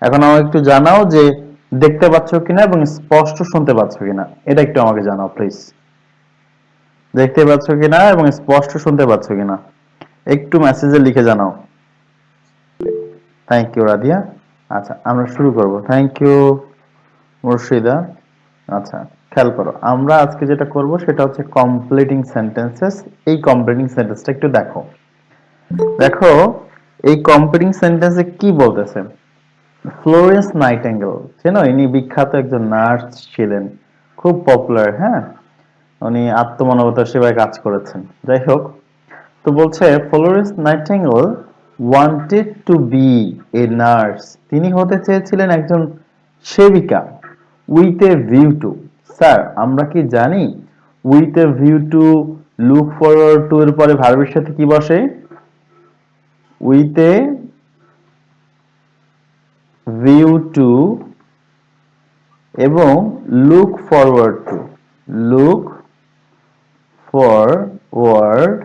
এখন আমাকে একটু জানাও যে দেখতে পাচ্ছ কিনা এবং স্পষ্ট শুনতে পাচ্ছ কিনা, এটা একটু আমাকে জানাও প্লিজ। দেখতে পাচ্ছ কিনা এবং স্পষ্ট শুনতে পাচ্ছ কিনা একটু মেসেজে লিখে জানাও। Thank you Radhiya. আচ্ছা আমরা শুরু করব। Thank you Murshida. আচ্ছা খেয়াল করো, আমরা আজকে যেটা করব সেটা হচ্ছে কমপ্লিটিং সেন্টেন্সেস। এই কমপ্লিটিং সেন্টেন্সটা একটু দেখো। দেখো এই কমপ্লিটিং সেন্টেন্সে কি বলতেছে। ফ্লোরেন্স নাইটেঙ্গেল, চেনো? ইনি বিখ্যাত একজন নার্স ছিলেন, খুব পপুলার। হ্যাঁ, উনি আত্মমানবতার সেবায় কাজ করেছেন। যাই হোক, তো বলছে Florence Nightingale wanted to be a nurse. তিনি হতে চেয়েছিলেন একজন সেবিকা। With a view to, sir আমরা কি জানি with a view to, look forward to এর পরে ভার্বের সাথে কি বসে? উইথ এ ভিউ টু এবং look forward to, look forward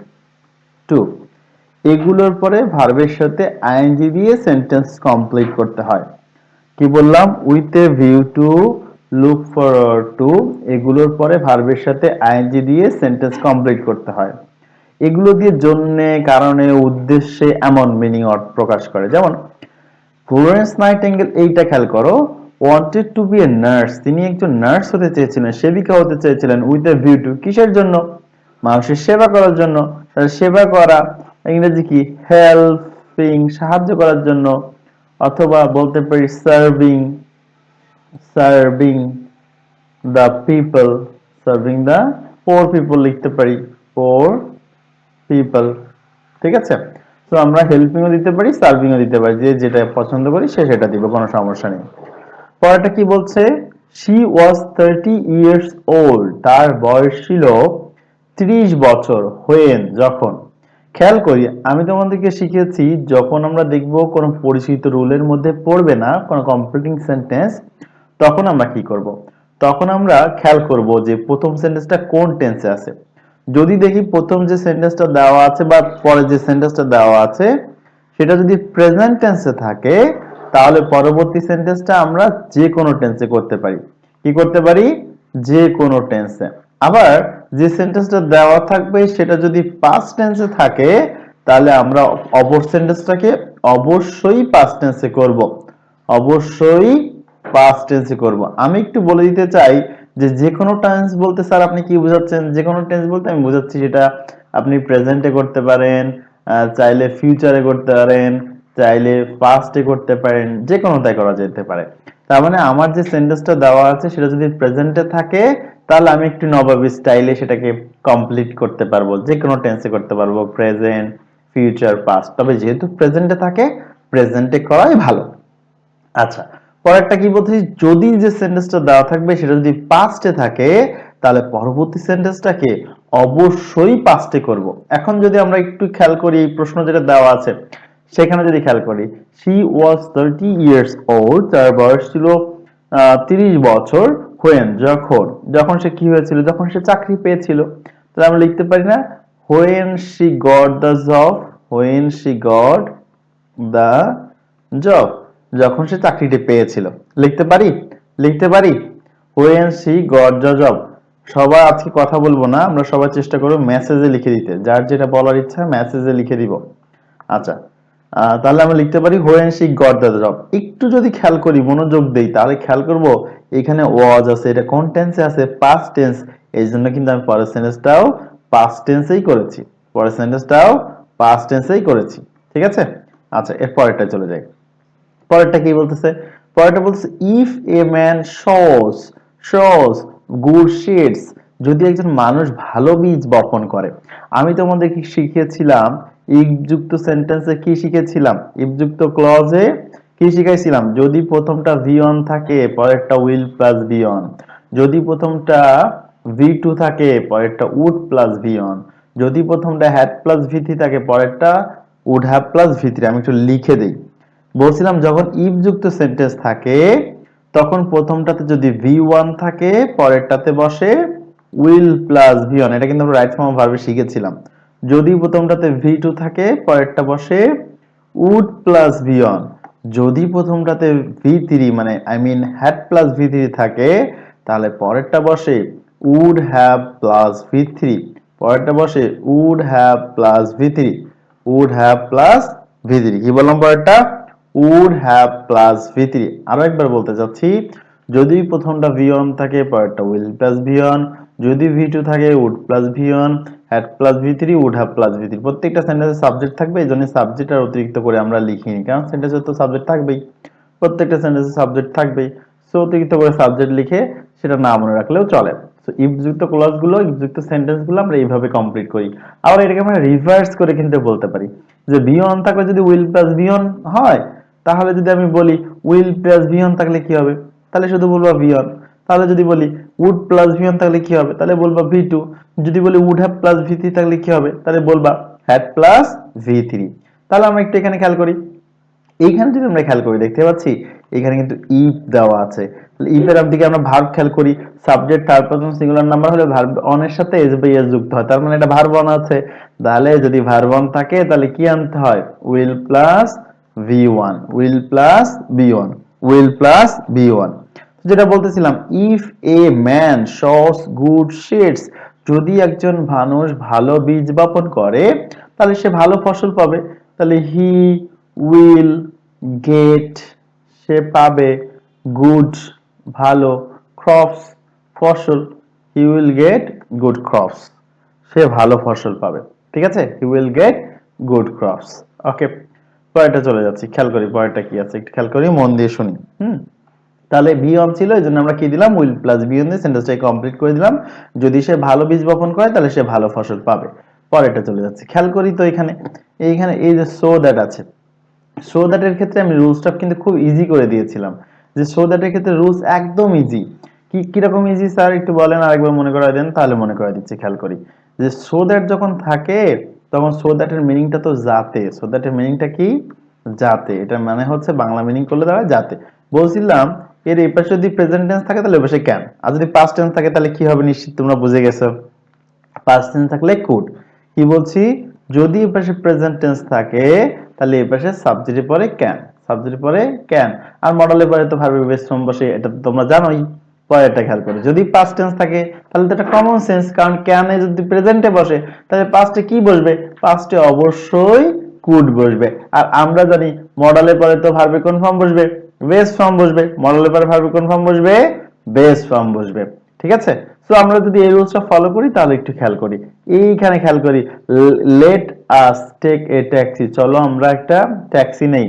to, এগুলোর পরে ভার্বের সাথে আইএনজি দিয়ে সেন্টেন্স কমপ্লিট করতে হয়। কি বললাম? With a view to, look forward to, এগুলোর পরে ভার্বের সাথে আইএনজি দিয়ে সেন্টেন্স কমপ্লিট করতে হয়। এগুলো দিয়ে জন্যে, কারণে, উদ্দেশ্যে এমন মিনিং প্রকাশ করে। যেমন ফ্লোরেন্স নাইটেঙ্গেল, এইটা খেয়াল করো, wanted to be a nurse, তিনি একজন নার্স হতে চেয়েছিলেন, সেবিকা হতে চেয়েছিলেন। উইথ এ ভিউ টু, কিসের জন্য? মানুষের সেবা করার জন্য। সেবা করা ইংরেজি কি? হেল্পিং, সাহায্য করার জন্য। অথবা বলতে পারি serving, serving the people, serving the poor people লিখতে পারি, পোর পিপল। ঠিক আছে, তো আমরা হেল্পিংও দিতে পারি, সার্ভিংও দিতে পারি, যে যেটা পছন্দ করি সে সেটা দিব, কোনো সমস্যা নেই। পরেরটা কি বলছে? শি ওয়াজ 30 ইয়ার্স ওল্ড, তার বয়স ছিল 30 বছর। হোয়েন, যখন। খেয়াল করি, আমি তোমাদেরকে শিখেছি যখন আমরা দেখব কোনো পরিচিত রুলের মধ্যে পড়বে না কোনো কমপ্লিটিং সেন্টেন্স, তখন আমরা কি করব? তখন আমরা খেয়াল করব যে প্রথম সেন্টেন্সটা কোন টেন্সে আছে। যদি দেখি প্রথম যে সেন্টেন্সটা দেওয়া আছে বা পরে যে সেন্টেন্সটা দেওয়া আছে সেটা যদি প্রেজেন্ট টেন্সে থাকে, তাহলে পরবর্তী সেন্টেন্সটা আমরা যে কোনো টেন্সে করতে পারি। কি করতে পারি? যে কোনো টেন্সে। আবার যে সেন্টেন্সটা দেওয়া থাকবে সেটা যদি পাস্ট টেন্সে থাকে, তাহলে আমরা অপর সেন্টেন্সটাকে অবশ্যই পাস্ট টেন্সে করব, অবশ্যই পাস্ট টেন্সে করব। আমি একটু বলে দিতে চাই যে যে কোনো টেন্স বলতে স্যার আপনি কি বোঝাচ্ছেন? যে কোনো টেন্স বলতে আমি বোঝাচ্ছি সেটা আপনি প্রেজেন্টে করতে পারেন, চাইলে ফিউচারে করতে পারেন, চাইলে পাস্টে করতে পারেন, যে কোনোটাই করা যেতে পারে। তার মানে আমার যে সেন্টেন্সটা দেওয়া আছে সেটা যদি প্রেজেন্টে থাকে, তাহলে আমি একটু নবাবী স্টাইলে সেটাকে কমপ্লিট করতে পারবো, যে কোনো টেন্সে করতে পারবো, প্রেজেন্ট, ফিউচার, পাস্ট। তবে যেহেতু প্রেজেন্টে থাকে, প্রেজেন্টে করাই ভালো। আচ্ছা, পরেরটা কি বলতেছি? যদি যে সেন্টেন্সটা দেওয়া থাকবে সেটা যদি পাস্টে থাকে, তাহলে পরবর্তী সেন্টেন্সটাকে অবশ্যই পাস্টে করব। এখন যদি আমরা একটু খেয়াল করি এই প্রশ্ন যেটা দেওয়া আছে সেখানে যদি খেয়াল করি, শি ওয়াজ 30 ইয়ার্স ওল্ড, তার বয়স ছিল 30 বছর। হোয়েন, যখন। যখন সে কি হয়েছিল? যখন সে চাকরি পেয়েছিল। তাহলে আমরা লিখতে পারি না when she got the job, when she got the job, যখন সে চাকরিটি পেয়েছিল। লিখতে পারি? লিখতে পারি when she got the job. সবাই আজকে কথা বলবো না, আমরা সবাই চেষ্টা করব মেসেজে লিখে দিতে, যার যেটা বলার ইচ্ছা মেসেজে লিখে দিব। আচ্ছা, তাহলে আমরা লিখতে পারি when she got the job. একটু যদি খেয়াল করি, মনোযোগ দেই, তাহলে খেয়াল করব এখানে ওয়াজ আছে, এটা কোন টেন্সে আছে? Past tense. এই জন্য কিন্তু আমি পরের সেন্টেন্সটাও পাস্ট টেন্সেই করেছি, পরের সেন্টেন্সটাও পাস্ট টেন্সেই করেছি। ঠিক আছে, আচ্ছা এর পরেরটা চলে যাই। পরেরটা কি বলতেছে? পরেরটা বলতেছে if a man sows, sows good seeds, যদি একজন মানুষ ভালো বীজ বপন করে। আমি তোমাদেরকে শিখিয়েছিলাম ইফ যুক্ত সেন্টেন্সে কি শিখেছিলাম? ইফ যুক্ত ক্লজে কি শিখাইছিলাম? যদি প্রথমটা ভি অন থাকে, পরেরটা উইল প্লাস বি অন। যদি প্রথমটা ভি টু থাকে, পরেরটা উড প্লাস ভি অন। যদি প্রথমটা হ্যাড প্লাস ভি থ্রি থাকে, পরেরটা would have plus V three. আমি একটু লিখে দিই। বলছিলাম যখন ইফ যুক্ত সেন্টেন্স থাকে তখন প্রথমটাতে যদি ভি ওয়ান থাকে, পরেরটাতে বসে উইল প্লাস ভি ওয়ান। এটা কিন্তু আমরা রাইট ফর্ম অফ ভার্বে শিখেছিলাম। যদি প্রথমটাতে ভি টু থাকে, পরেরটা বসে উড প্লাস ভি ওয়ান। যদি প্রথমটাতে V3 মানে I mean had plus V3 থাকে তাহলে পরেরটা বসে would have প্লাস V3, পরেরটা বসে would have plus V3, would have plus V3। কি বললাম পরেরটা? would have plus V3। আরো একবার বলতে চাচ্ছি, যদি প্রথমটা V1 থাকে পরেরটা will প্লাস V1, যদি V2 থাকে would plus V1, had plus V3, would have plus V3। প্রত্যেকটা সেন্টেন্সে সাবজেক্ট থাকবে, এইজন্য সাবজেক্ট আর অতিরিক্ত করে আমরা লিখিনি, কারণ সেন্টেন্সে তো সাবজেক্ট থাকবেই, প্রত্যেকটা সেন্টেন্সে সাবজেক্ট থাকবেই। সো অতিরিক্ত করে সাবজেক্ট লিখে সেটা না মনে রাখলেও চলে। সো ইফ যুক্ত ক্লজগুলো, ইফ যুক্ত সেন্টেন্সগুলো আমরা এইভাবে কমপ্লিট করি। আবার এটাকে আমরা রিভার্স করে কিন্তু বলতে পারি যে V1 থাকলে যদি will প্লাস V1 হয়, তাহলে যদি আমি বলি will প্লাস V1 থাকলে কি হবে, তাহলে শুধু বলবো V1। তাহলে যদি বলি would প্লাস V1 থাকলে কি হবে, তাহলে বলবা V2। যদি বলি would have প্লাস V3 থাকলে কি হবে, তাহলে বলবা had প্লাস V3। তাহলে আমরা একটু এখানে খেয়াল করি, এইখানে যদি আমরা খেয়াল করি দেখতে পাচ্ছি এখানে কিন্তু ইফ দেওয়া আছে। তাহলে ইফ এর দিকে আমরা ভার্ব খেয়াল করি, subject third person singular number হলে ভার্ব অন এর সাথে এস বাই এস যুক্ত হয়, তার মানে এটা ভার্ব অন আছে। তাহলে যদি ভার্ব অন থাকে তাহলে কি আনতে হয়, will plus V1, will plus B1, will plus B1। যেটা বলতেছিলাম, if a man sows good seeds, যদি একজন মানুষ ভালো বীজ বপন করে তাহলে সে ভালো ফসল পাবে। তাহলে হি উইল গেট, সে পাবে, গুড ভালো, ক্রপস ফসল, he will get good crops, সে ভালো ফসল পাবে। ঠিক আছে, he will get good crops. Okay, পরেরটা চলে যাচ্ছি, খেয়াল করি পরেরটা কি আছে, একটু খেয়াল করি, মন দিয়ে শুনি। তাহলে বি অন ছিল, এই জন্য আমরা কি দিলাম, উইল প্লাস বি অন দিয়ে সেন্টেন্সটাকে কমপ্লিট করে দিলাম। যদি সে ভালো বীজ বপন করে তাহলে সে ভালো ফসল পাবে। পরেরটা চলে যাচ্ছে, খেয়াল করি তো এখানে, এইখানে এই যে সো দ্যাট আছে, সো দ্যাট এর ক্ষেত্রে আমি রুলসটা কিন্তু খুব ইজি করে দিয়েছিলাম, যে সো দ্যাট এর ক্ষেত্রে রুলস একদম ইজি। কি কিরকম ইজি স্যার একটু বলেন, আরেকবার মনে করাই দেন। তাহলে মনে করাই দিচ্ছি, খেয়াল করি যে সো দ্যাট যখন থাকে তখন সো দ্যাট এর মিনিংটা তো যাতে, সো দ্যাট এর মিনিংটা কি, যাতে, এটার মানে হচ্ছে বাংলা মিনিং করলে দাঁড়ায় যাতে। বলছিলাম এর এই পাশে যদি প্রেজেন্ট টেন্স থাকে তাহলে ওই পাশে ক্যান, আর যদি পাস্ট টেন্স থাকে তাহলে কি হবে নিশ্চিত তোমরা বুঝে গেছো, পাস্ট টেন্স থাকলে কুড। কি বলছি, যদি এই পাশে প্রেজেন্ট টেন্স থাকে তাহলে এই পাশে সাবজেক্টের পরে ক্যান, সাবজেক্টের পরে ক্যান, আর মডেলের পরে তো ভার্বের বেস ফর্ম বসে, এটা তো তোমরা জানোই। পরেরটা খেয়াল করো, যদি পাস্ট টেন্স থাকে তাহলে তো এটা কমন সেন্স, কারণ ক্যানে যদি প্রেজেন্টে বসে তাহলে পাস্টে কি বসবে, পাস্টে অবশ্যই কুড বসবে। আর আমরা জানি মডেলের পরে তো ভার্বে কোন ফর্ম বসবে, বেস ফর্ম বসবে, মডেলের পরে ভার্বে কোন ফর্ম বসবে, বেস ফর্ম বসবে। ঠিক আছে, সো আমরা যদি এই রুলসটা ফলো করি তাহলে একটু খেয়াল করি, এইখানে খেয়াল করি, let us take a taxi, চলো আমরা একটা ট্যাক্সি নেই।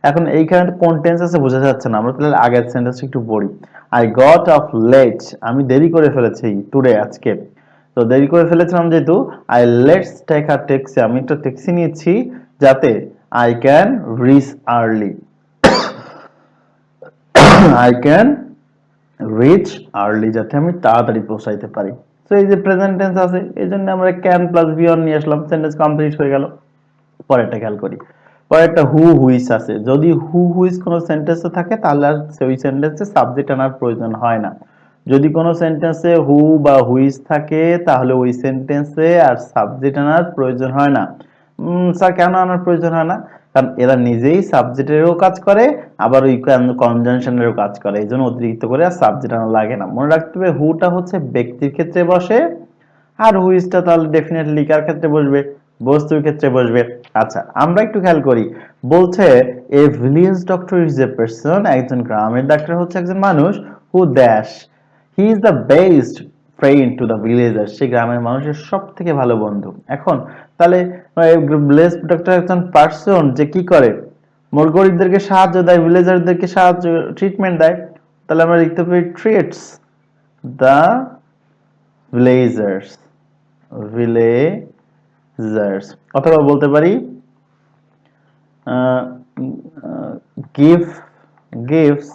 এখন এইখানে কোন টেন্স আছে বোঝা যাচ্ছে না, আমরা তাহলে আগের সেন্টেন্সটা একটু পড়ি। আই গট অফ লেট, আমি দেরি করে ফেলেছি টুডে, আজকে। তো দেরি করে ফেলেছিলাম যেহেতু, I let's take a taxi, আমি একটা ট্যাক্সি নিয়েছি যাতে I can reach early, I can reach early, যাতে আমি তাড়াতাড়ি পৌঁছাইতে পারি। তো এই যে প্রেজেন্ট টেন্স আছে এই জন্য আমরা ক্যান প্লাস বি অন নিয়ে আসলাম, সেন্টেন্স কমপ্লিট হয়ে গেল। পরেরটা খেয়াল করি, পরেরটা হু হুইস আছে, যদি হু হুইস কোনো সেন্টেন্সে থাকে তাহলে আর ওই সেন্টেন্সে সাবজেক্ট আনার প্রয়োজন হয় না। যদি কোনো সেন্টেন্সে হু বা হুইস থাকে তাহলে ওই সেন্টেন্সে আর সাবজেক্ট আনার প্রয়োজন হয় না। স্যার কেন আনার প্রয়োজন হয় না, কারণ এরা নিজেই সাবজেক্টেরও কাজ করে আবার ওই কনজাংশনেরও কাজ করে, এই জন্য অতিরিক্ত করে আর সাবজেক্ট আনা লাগে না। মনে রাখতে হবে হুটা হচ্ছে ব্যক্তির ক্ষেত্রে বসে, আর হুইজটা তাহলে ডেফিনেটলি কার ক্ষেত্রে বসবে, বস্তুর ক্ষেত্রে বসবে। আচ্ছা আমরা একটু খেয়াল করি, বলছে a village doctor is a person, একজন গ্রামের ডাক্তার হচ্ছে একজন মানুষ, who dash, he is the best friend to the villager, সে গ্রামের মানুষের সব থেকে ভালো বন্ধু। এখন তাহলে ভিলেজ ডক্টর একজন পার্সন যে কি করে, মোর গরিবদেরকে সাহায্য দেয়, ভিলেজারদেরকে সাহায্য ট্রিটমেন্ট দেয়, তাহলে আমরা লিখতে পারি ট্রিটস দ্য ভিলেজার্স, ভিলেজার্স। অথবা বলতে পারি give gives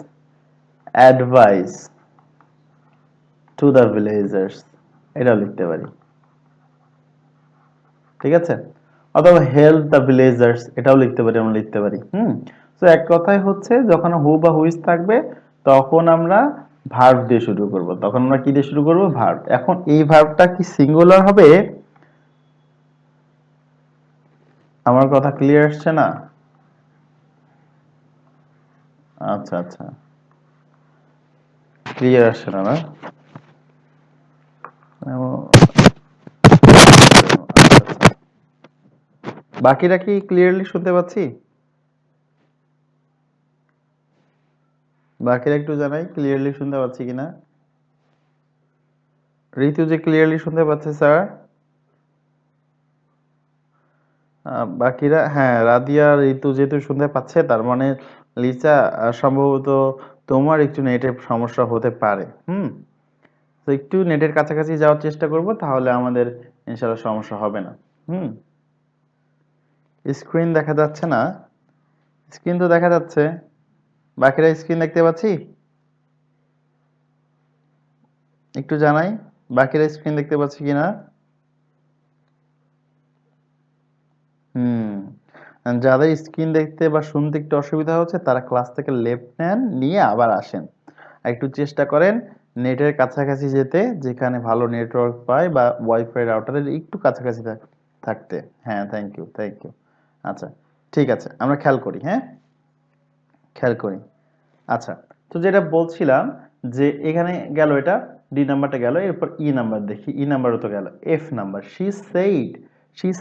advice to the villagers, এটাও লিখতে পারি। ঠিক আছে, অথবা হেল্প দ্য ভিলেজার্স, এটাও লিখতে পারি, আমরা লিখতে পারি। তো এক কথায় হচ্ছে যখন হু বা হুইজ থাকবে তখন আমরা ভার্ব দিয়ে শুরু করব, তখন আমরা কি দিয়ে শুরু করব, ভার্ব। এখন এই ভার্বটা কি সিঙ্গুলার হবে, আমার কথা ক্লিয়ার আসছে না? আচ্ছা আচ্ছা, ক্লিয়ার আসছে না না? আচ্ছা আচ্ছা, বাকিরা কি ক্লিয়ারলি শুনতে পাচ্ছি? বাকিরা একটু জানাই ক্লিয়ারলি শুনতে পাচ্ছি কিনা। ঋতু যে ক্লিয়ারলি শুনতে পাচ্ছে স্যার। বাকিরা, হ্যাঁ, রাদিয়া আর ঋতু যেহেতু শুনতে পাচ্ছে, তার মানে লিসা, সম্ভবত তোমার একটু নেটের সমস্যা হতে পারে। তো একটু নেটের কাছাকাছি যাওয়ার চেষ্টা করব, তাহলে আমাদের ইনশাআল্লাহ সমস্যা হবে না। হুম স্ক্রিন দেখা যাচ্ছে না? স্ক্রিন তো দেখা যাচ্ছে। বাকিরা স্ক্রিন দেখতে পাচ্ছি? একটু জানাই, বাকিরা স্ক্রিন দেখতে পাচ্ছি কিনা। হুম যাদের স্ক্রিন দেখতে বা শুনতে একটু অসুবিধা হচ্ছে, তারা ক্লাস থেকে লেফট নেন, নিয়ে আবার আসেন। আর একটু চেষ্টা করেন নেটের কাছাকাছি যেতে, যেখানে ভালো নেটওয়ার্ক পায়, বা ওয়াইফাই রাউটারের একটু কাছাকাছি থাকতে। হ্যাঁ, থ্যাংক ইউ থ্যাংক ইউ। আচ্ছা, ঠিক আছে, আমরা খেয়াল করি। হ্যাঁ, খেয়াল করি। আচ্ছা, তো যেটা বলছিলাম, যে এখানে গেল, এটা ডি নাম্বারটা গেল, এরপর ই নাম্বার দেখি। ই নাম্বারও তো গেল। F number, she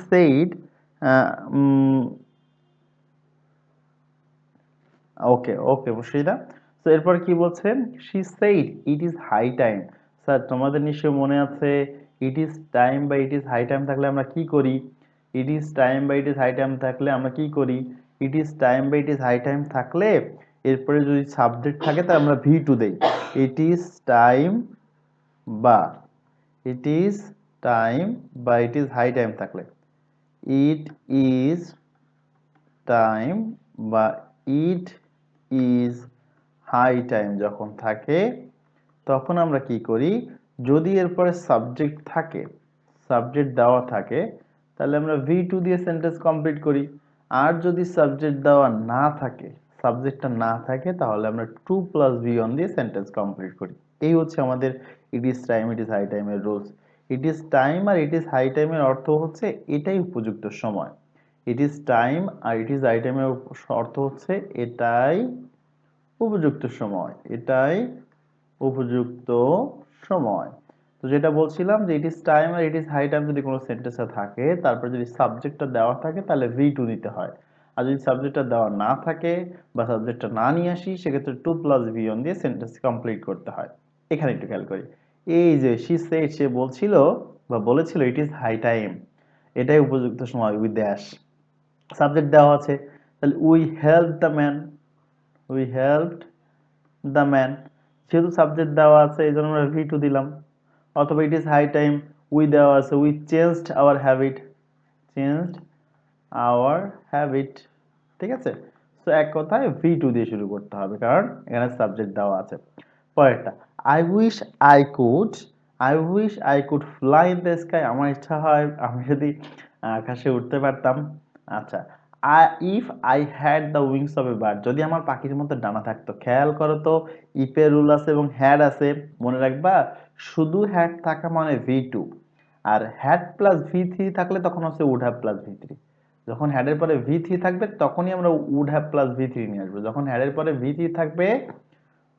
said okay okay Murshida. তো এরপর কি বলছেন? She said it is high time. Sir, তোমাদের নিশ্চয়ই মনে আছে, ইট ইজ টাইম বা ইট ইজ হাই টাইম থাকলে আমরা কি করি? ইট ইজ টাইম বা ইট ইজ হাই টাইম থাকলে আমরা কি করি? ইট ইজ টাইম বা ইট ইজ হাই টাইম থাকলে এরপরে যদি সাবজেক্ট থাকে, তা আমরা ভি টু দেই। ইট ইজ টাইম বা ইট ইজ টাইম বা ইট ইজ হাই টাইম থাকলে, ইট ইজ টাইম বা ইট ইজ হাই টাইম যখন থাকে, তখন আমরা কি করি? যদি এরপরে সাবজেক্ট থাকে, সাবজেক্ট দেওয়া থাকে, তাহলে আমরা ভি টু দিয়ে সেন্টেন্স কমপ্লিট করি। আর যদি সাবজেক্ট দেওয়া না থাকে, সাবজেক্টটা না থাকে, তাহলে আমরা টু প্লাস ভি অন দিয়ে সেন্টেন্স কমপ্লিট করি। এই হচ্ছে আমাদের it is time, it is high টাইমের রুলস। ইট ইজ টাইম আর ইট ইজ হাই টাইমের অর্থ হচ্ছে এটাই উপযুক্ত সময়। ইট ইজ টাইম আর ইট ইজ হাই টাইমের অর্থ হচ্ছে এটাই উপযুক্ত সময়, এটাই উপযুক্ত সময়। তো যেটা বলছিলাম, যে ইট ইজ টাইম আর ইট ইজ হাই টাইম যদি কোনো সেন্টেন্সে থাকে, তারপর যদি সাবজেক্টটা দেওয়া থাকে, তাহলে ভি টু দিতে হয়। আর যদি সাবজেক্টটা দেওয়া না থাকে বা সাবজেক্টটা না নিয়ে আসি, সেক্ষেত্রে টু প্লাস ভি অন দিয়ে সেন্টেন্স কমপ্লিট করতে হয়। এখানে একটু খেয়াল করি। এই যে শি সেড, সে বলছিল বা বলেছিল ইট ইজ হাই টাইম, এটাই উপযুক্ত সময়, উই ড্যাশ। সাবজেক্ট দেওয়া আছে, তাহলে we help the man, we helped the man. যেহেতু সাবজেক্ট দেওয়া আছে, এই জন্য আমরা ভি টু দিলাম। অথবা it is high time, we দেওয়া আছে, we changed our habit, changed our habit. ঠিক আছে, তো এক কথায় ভি টু দিয়ে শুরু করতে হবে, কারণ এখানে সাবজেক্ট দেওয়া আছে। পরেরটা, I wish I could, I wish I could fly in the sky. আমার ইচ্ছা হয় আমি যদি আকাশে উঠতে পারতাম। আচ্ছা, if I had the wings of a bird, যদি আমার পাখির মতো ডানা থাকতো। খেয়াল করো তো, ইফের রুল আছে এবং হ্যাড আছে, মনে রাখবা। শুধু হ্যাড থাকা মানে ভি টু, আর হ্যাড প্লাস ভি থ্রি থাকলে তখন হচ্ছে would have plus V three. যখন হ্যাডের পরে ভি থ্রি থাকবে, তখনই আমরা would have plus V three নিয়ে আসবো। যখন হ্যাডের পরে ভি থ্রি থাকবে,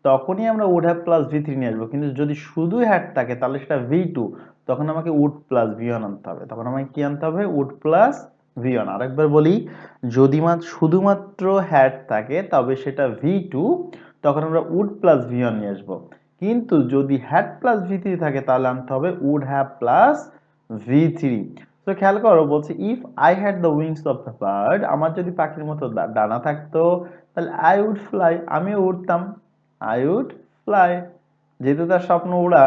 তখনই আমরা would have plus V three নিয়ে আসবো। কিন্তু যদি শুধু হ্যাড থাকে, তাহলে সেটা ভি টু, তখন আমাকে উড প্লাস ভি ওয়ান আনতে হবে। তখন আমাকে কি আনতে হবে? Would plus V one. আরেকবার বলি, যদি শুধুমাত্র হ্যাড থাকে, তবে সেটা ভি টু, তখন আমরা উড প্লাস ভি ওয়ান নিয়ে আসবো। কিন্তু যদি হ্যাড প্লাস ভি থ্রি থাকে, তাহলে আনতে হবে would have plus V three. তো খেয়াল করো, বলছে if I had the wings of the bird, আমার যদি পাখির মতো ডানা থাকতো, তাহলে আই উড ফ্লাই, আমিও উড়তাম। I would fly. যেহেতু তার স্বপ্ন উড়া,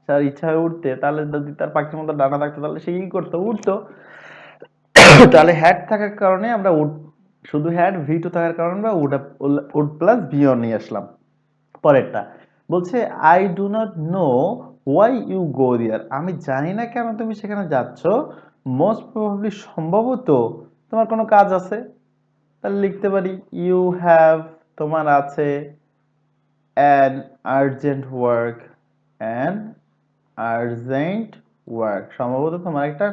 তার ইচ্ছা হয় উঠতে, তাহলে যদি তার পাখির মতো ডানা থাকতো, তাহলে সে কি করতো? উঠতো। তাহলে হ্যাড থাকার কারণে আমরা উড, শুধু হ্যাড, ভি টু থাকার কারণে আমরা উড প্লাস ভি অন নিয়ে আসলাম। পরেরটা বলছে, I do not know why you go there, আমি জানি না কেন তুমি সেখানে যাচ্ছ। মোস্ট প্রবাবলি, সম্ভবত তোমার কোনো কাজ আছে। তাহলে লিখতে পারি, ইউ হ্যাভ, তোমার আছে, an urgent work, an urgent work, সম্ভবত তোমার একটা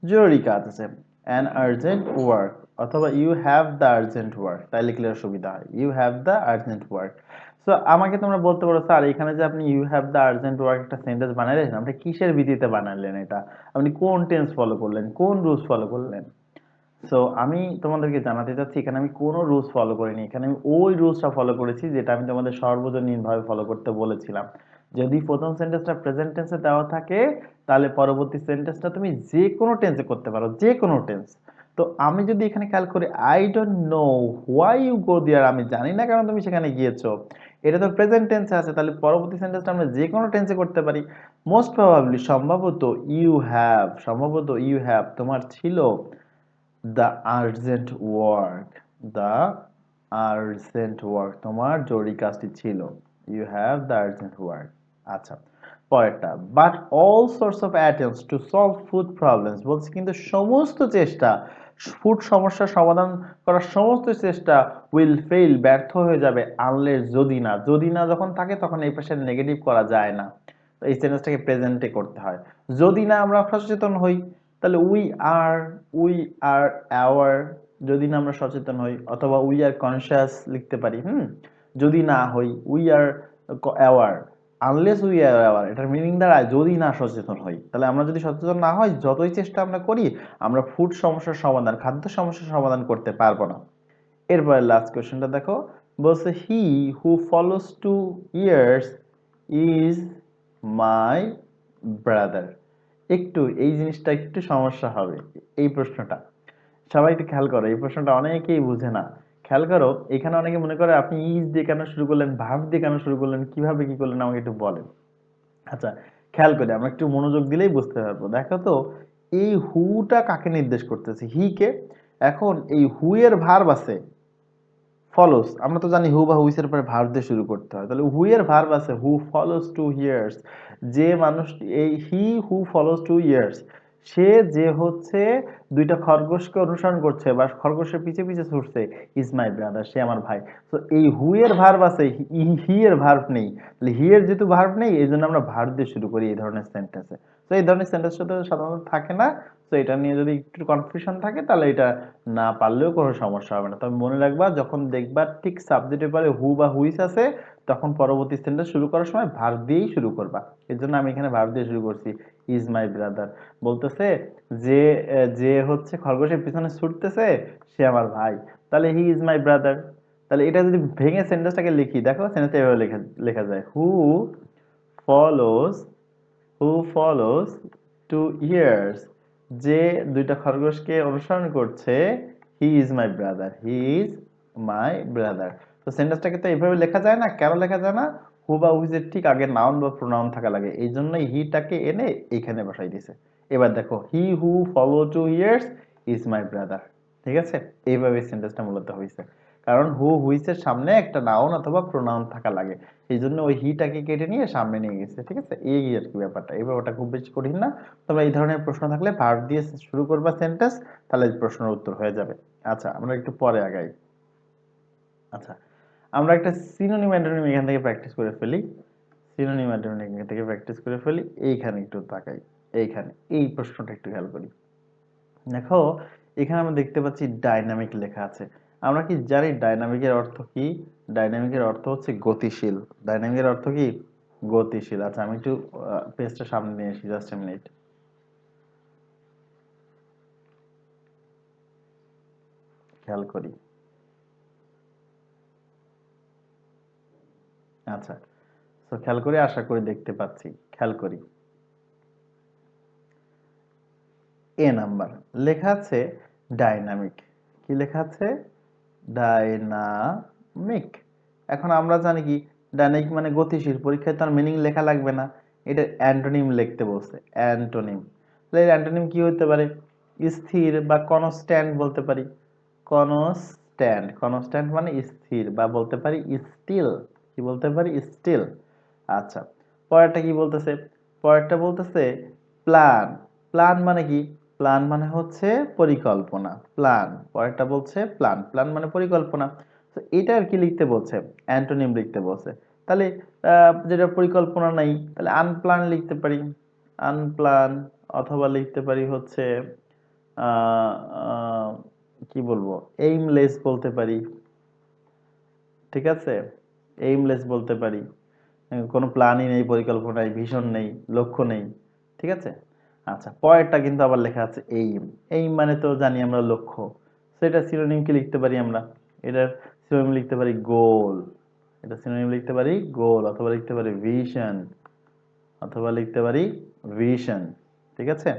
জরুরি কাজ আছে, অ্যান আর্জেন্ট ওয়ার্ক। অথবা you have the urgent work, তাই লিখলে সুবিধা হয়। You have the urgent work. So আমাকে তোমরা বলতে পারো স্যার এখানে যে আপনি you have the urgent work একটা সেন্টেন্স বানালেন, আপনি কিসের ভিত্তিতে বানালেন এটা? আপনি কোন টেন্স ফলো করলেন, কোন রুলস ফলো করলেন? সো আমি তোমাদেরকে জানাতে চাচ্ছি এখানে আমি কোনো রুলস ফলো করিনি, এখানে আমি ওই রুলসটা ফলো করেছি যেটা আমি তোমাদের সর্বজনীনভাবে ফলো করতে বলেছিলাম। যদি প্রথম সেন্টেন্সটা প্রেজেন্ট টেন্সে দেওয়া থাকে তাহলে পরবর্তী সেন্টেন্সটা তুমি যে কোনো টেন্সে করতে পারো, যে কোনো টেন্স। তো আমি যদি এখানে খেয়াল করি I don't know why you go there, আমি জানি না কেন তুমি সেখানে গিয়েছো, এটা তো প্রেজেন্ট টেন্সে আছে, তাহলে পরবর্তী সেন্টেন্সটা আমরা যে কোনো টেন্সে করতে পারি। মোস্ট প্রবাবলি সম্ভবত ইউ হ্যাভ তোমার ছিল the urgent work, the urgent work তোমার জরুরি কাজটি ছিল। You have the urgent work. আচ্ছা, পরেরটা, but all sorts of attempts to solve food problems, বলছে কিন্তু সমস্ত চেষ্টা, ফুড সমস্যার সমাধান করার সমস্ত চেষ্টা উইল ফেইল, ব্যর্থ হয়ে যাবে, আনলেস যদি না, যদি না যখন থাকে তখন এই পাশে নেগেটিভ করা যায় না, তো এই সেন্টেন্সটাকে প্রেজেন্টে করতে হয়। যদি না আমরা সচেতন হই তাহলে উই আর অ্যাওয়ার, যদি না আমরা সচেতন হই, অথবা উই আর কনসিয়াস লিখতে পারি। যদি না হই we are aware, unless we are aware, এটার মিনিং দাঁড়ায় যদি না সচেতন হই। তাহলে আমরা যদি সচেতন না হই, যতই চেষ্টা আমরা করি, আমরা ফুড সমস্যার সমাধান, খাদ্য সমস্যার সমাধান করতে পারবো না। এরপরে লাস্ট কোয়েশ্চেনটা দেখো, বলছে he who follows two years is my brother. একটু এই জিনিসটা একটু সমস্যা হবে, এই প্রশ্নটা সবাই একটু খেয়াল করো, এই প্রশ্নটা অনেকেই বুঝে না। খেয়াল করো, এখানে অনেকে মনে করে আপনি ইজ দিয়ে কেন শুরু করলেন, ভার্ব দিয়ে কেন শুরু করলেন, কিভাবে কি করলেন আমাকে একটু বলেন। আচ্ছা, খেয়াল করি, আমরা একটু মনোযোগ দিলেই বুঝতে পারবো। দেখো তো, এই হুটা কাকে নির্দেশ করতেছে? হি কে। এখন এই হু এর ভার্ব আছে ফলোস, আমরা তো জানি হু বা হুইস এর পরে ভার্ব দিয়ে শুরু করতে হয়, তাহলে হু এর ভার্ব আছে হু ফলোস টু ইয়ার্স, যে মানুষ, এই হি হু ফলোস টু ইয়ার্স, সে যে হচ্ছে দুইটা খরগোশকে অনুসরণ করছে বা খরগোশের পিছে পিছে ছুটছে, ইজ মাই ব্রাদার, সে আমার ভাই। তো এই হু এর ভার্ব আছে, হি এর ভার্ব নেই, তাহলে হি এর যেহেতু ভার্ব নেই এই জন্য আমরা ভার্ব দিয়ে শুরু করি এই ধরনের সেন্টেন্সে। তো এই ধরনের সেন্টেন্স সাধারণত থাকে না। তো এটা নিয়ে যদি একটু কনফিউশন থাকে তাহলে এটা না পারলেও কোনো সমস্যা হবে না, তবে মনে রাখবা যখন দেখবা ঠিক সাবজেক্টের পরে হু বা হুইস আছে তখন পরবর্তী সেন্টেন্স শুরু করার সময় ভার্ব দিয়েই শুরু করবা। এর জন্য আমি এখানে ভার্ব দিয়ে শুরু করছি। ইজ মাই ব্রাদার বলতেছে যে যে হচ্ছে খরগোশের পিছনে ছুটতেছে সে আমার ভাই, তাহলে হি ইজ মাই ব্রাদার। তাহলে এটা যদি ভেঙে সেন্টেন্সটাকে লিখি, দেখো সেন্টেন্সটা এভাবে লেখা লেখা যায়, ফলোস হু ফলোস টু ইয়ার্স, যে দুইটা খরগোশকে অনুসরণ করছে, he is my brother, he is my brother. তো সেন্টেন্সটাকে তো এইভাবে লেখা যায় না, কেন লেখা যায় না? হু বা হুইজের ঠিক আগে নাউন বা প্রোনাউন থাকা লাগে, এই জন্যই হিটাকে এনে এইখানে বসাই দিছে। এবার দেখো, he who follow two years is my brother, ঠিক আছে? এইভাবে সেন্টেন্সটা মূলত হয়েছে, কারণ হু হুইসের সামনে একটা নাউন অথবা প্রোনাউন থাকা লাগে, এই জন্য ওই হিটাকে কেটে নিয়ে সামনে নিয়ে গেছে, ঠিক আছে? এই আর কি ব্যাপারটা, এই ব্যাপারটা খুব বেশি কঠিন না। তোমরা এই ধরনের প্রশ্ন থাকলে ভার্ব দিয়ে শুরু করবা সেন্টেন্স, তাহলে প্রশ্নের উত্তর হয়ে যাবে। আচ্ছা, আমরা একটু পরে আগাই। আচ্ছা, আমরা একটা সিনোনিম অ্যান্টোনিম এখান থেকে প্র্যাকটিস করে ফেলি। সিনোনিম অ্যান্টোনিম এখান থেকে প্র্যাকটিস করে ফেলি। এইখানে একটু তাকাই, এইখানে এই প্রশ্নটা একটু খেয়াল করি। দেখো, এখানে আমরা দেখতে পাচ্ছি ডাইনামিক লেখা আছে। আমরা কি জানি ডাইনামিকের অর্থ কি? ডাইনামিকের অর্থ হচ্ছে গতিশীল। ডাইনামিকের অর্থ কি? গতিশীল। আচ্ছা, আমি একটু পেজটা সামনে নিয়ে আসি, জাস্ট এ মিনিট। খেয়াল করি। আচ্ছা, তো খেয়াল করি, আশা করি দেখতে পাচ্ছি। খেয়াল করি, এ নাম্বার লেখা আছে ডাইনামিক। কি লেখা আছে? ডাইনামিক। এখন আমরা জানি কি ডাইনামিক মানে গতিশীল, পরীক্ষায় তার মিনিং লেখা লাগবে না, এটা অ্যান্টোনিম লিখতে বলছে, অ্যান্টোনিম। তাহলে এর অ্যান্টোনিম কি হতে পারে? স্থির বা কনস্ট্যান্ট বলতে পারি। কনস্ট্যান্ট, কনস্ট্যান্ট মানে স্থির, বা বলতে পারি স্টিল। কি বলতে পারি? স্টিল। আচ্ছা, পরেরটা কি বলতেছে? পরেরটা বলতেছে প্ল্যান। প্ল্যান মানে কি? প্ল্যান মানে হচ্ছে পরিকল্পনা, প্ল্যান। পরেরটা বলছে প্ল্যান, প্ল্যান মানে পরিকল্পনা। তো এটা আর কি লিখতে বলছে? অ্যান্টোনিম লিখতে বলছে। তাহলে যেটা পরিকল্পনা নাই, তাহলে আনপ্ল্যান লিখতে পারি, আনপ্ল্যান। অথবা লিখতে পারি হচ্ছে কি বলবো, এইমলেস বলতে পারি, ঠিক আছে, এইমলেস বলতে পারি, কোনো প্ল্যানই নেই, পরিকল্পনা নেই, ভিশন নেই, লক্ষ্য নেই, ঠিক আছে। আচ্ছা, পরেরটা কিন্তু আবার লেখা আছে এইম। এইম মানে তো জানি আমরা লক্ষ্য। সেটা সিনোনিম কি লিখতে পারি আমরা? এটার সিনোনিম লিখতে পারি গোল। এটা সিনোনিম লিখতে পারি গোল, অথবা লিখতে পারি ভিশন, অথবা লিখতে পারি ভিশন, ঠিক আছে।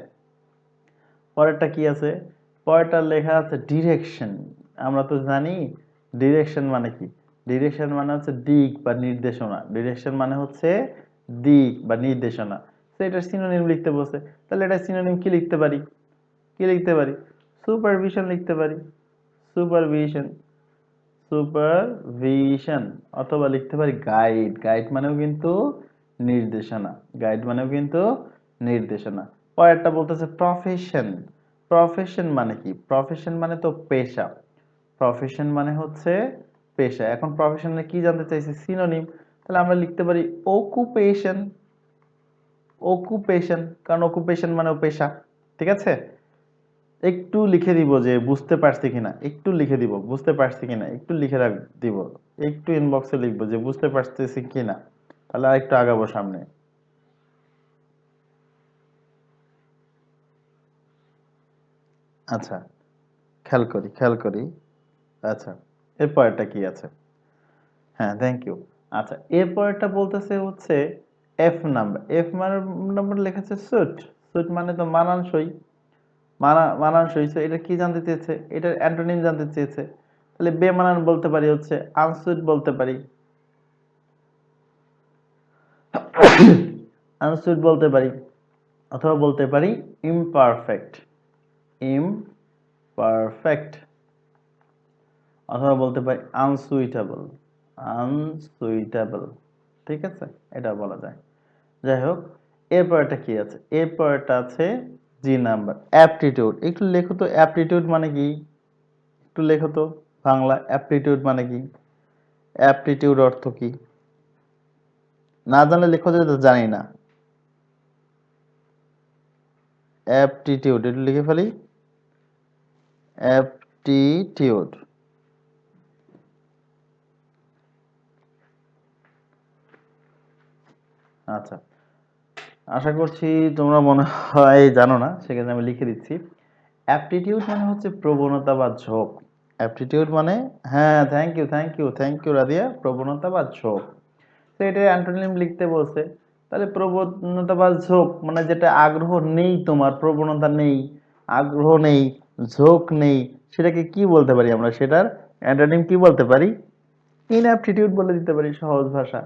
পরেরটা কি আছে? পরেরটা লেখা আছে ডিরেকশন। আমরা তো জানি ডিরেকশন মানে কি। ডিরেকশন মানে হচ্ছে দিক বা নির্দেশনা। ডিরেকশন মানে হচ্ছে দিক বা নির্দেশনা। তো এটা সিনোনিম লিখতে বলছে, তাহলে এটা সিনোনিম কি লিখতে পারি? কি লিখতে পারি? সুপারভিশন লিখতে পারি। সুপারভিশন, সুপারভিশন, অথবা লিখতে পারি গাইড। গাইড মানেও কিন্তু নির্দেশনা। গাইড মানেও কিন্তু নির্দেশনা। পরেরটা বলতেছে প্রফেশন। প্রফেশন মানে কি? প্রফেশন মানে তো পেশা। প্রফেশন মানে হচ্ছে পেশা। এখন প্রফেশনের কি জানতে চাইছি? সিনোনিম। তাহলে আমরা লিখতে পারি অকুপেশন। অকুপেশন, কারণ অকুপেশন মানেও পেশা, ঠিক আছে। একটু লিখে দিব যে বুঝতে পারছি কিনা, একটু লিখে দিব বুঝতে পারছি কিনা, একটু লিখে রাখ দিব, একটু ইনবক্সে লিখবো যে বুঝতে পারতেছি কিনা, তাহলে আর একটু আগাবো সামনে। আচ্ছা, খেয়াল করি খেয়াল করি। আচ্ছা, এরপরটা কি আছে? হ্যাঁ, থ্যাংক ইউ। আচ্ছা, এরপরটা বলতেছে হচ্ছে এফ নাম্বার। এফ নাম্বার লেখা আছে সুট। সুট মানে তো মানানসই। মানানসই। So এটা কি জানতে চেয়েছে? এটার অ্যান্টোনিম জানতে চেয়েছে। তাহলে বেমানান বলতে পারি হচ্ছে আনসুইট বলতে পারি। আনসুইট বলতে পারি, অথবা বলতে পারি ইমপারফেক্ট। ইমপারফেক্ট, অথবা বলতে পারি আনসুইটেবল। আনসুইটেবল, ঠিক আছে, এটা বলা যায়। যাই হোক, এরপরটা কি আছে? এরপরটা আছে জি নাম্বার, অ্যাপটিটিউড। একটু লেখো তো অ্যাপটিটিউড মানে কি, একটু লেখো তো বাংলা অ্যাপটিটিউড মানে কি, অ্যাপটিটিউড অর্থ কি? না জানলে লেখো যে জানি না। অ্যাপটিটিউড, একটু লিখে ফেলি, অ্যাপটিটিউড। আচ্ছা, আশা করছি তোমরা মনে হয় জানো না, সেখানে আমি লিখে দিচ্ছি। অ্যাপটিটিউড মানে হচ্ছে প্রবণতা বা ঝোঁক। অ্যাপটিটিউড মানে, হ্যাঁ, thank you thank you thank you Radiya, প্রবণতা বা ঝোঁক। তো এটা অ্যান্টোনিম লিখতে বলছে। তাহলে প্রবণতা বা ঝোঁক মানে যেটা আগ্রহ নেই, তোমার প্রবণতা নেই, আগ্রহ নেই, ঝোঁক নেই, সেটাকে কি বলতে পারি আমরা? সেটার অ্যান্টোনিম কি বলতে পারি? ইনঅ্যাপটিটিউড বলে দিতে পারি, সহজ ভাষা।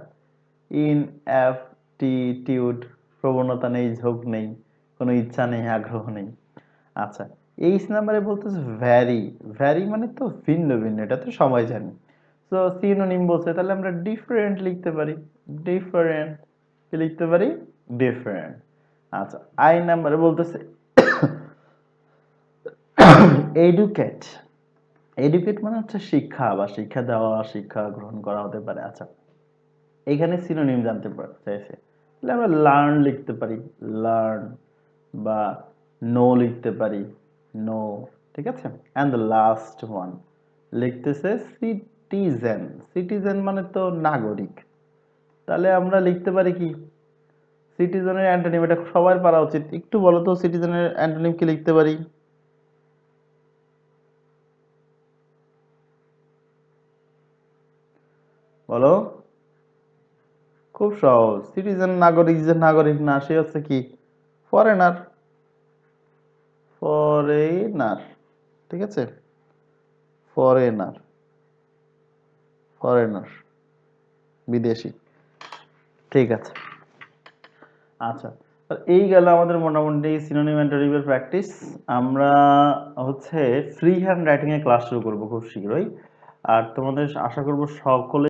ইনঅ্যাপটিটিউড, প্রবণতা নেই, ঝোঁক নেই, কোনো ইচ্ছা নেই, আগ্রহ নেই। আচ্ছা, এইচ নাম্বারে বলতেছে ভ্যারি। ভ্যারি মানে তো ভিন্ন ভিন্ন, এটা তো সবাই জানি। তো সিনোনিম বলছে, তাহলে আমরা ডিফারেন্ট লিখতে পারি। ডিফারেন্ট, কি লিখতে পারি? ডিফারেন্ট। আচ্ছা, আই নাম্বারে বলতেছে এডুকেট। এডুকেট মানে হচ্ছে শিক্ষা বা শিক্ষা দেওয়া, শিক্ষা গ্রহণ করা হতে পারে। আচ্ছা, এখানে সিনোনিম জানতে চাইছে, তাহলে আমরা লার্ন লিখতে পারি, লার্ন, বা নো লিখতে পারি, নো, ঠিক আছে। অ্যান্ড দ্য লাস্ট ওয়ান লিখতেছে সিটিজেন। সিটিজেন মানে তো নাগরিক। তাহলে আমরা লিখতে পারি কি সিটিজেনের অ্যান্টোনিম? এটা সবার পারা উচিত। একটু বলো তো সিটিজেনের অ্যান্টোনিম কি লিখতে পারি? বলো। খুব সহজ। সিটিজেন নাগরিক, যে নাগরিক না সে হচ্ছে কি? ফরেনার। ফরেনার, ঠিক আছে, ফরেনার, ফরেনার, বিদেশি, ঠিক আছে। আচ্ছা, তো এই গেল আমাদের মোটামুটি সিনোনিম অ্যান্টোনিমের প্র্যাকটিস। আমরা হচ্ছে ফ্রি হ্যান্ড রাইটিং এর ক্লাস শুরু করব খুব শীঘ্রই। আর তোমাদের আশা করব সকলে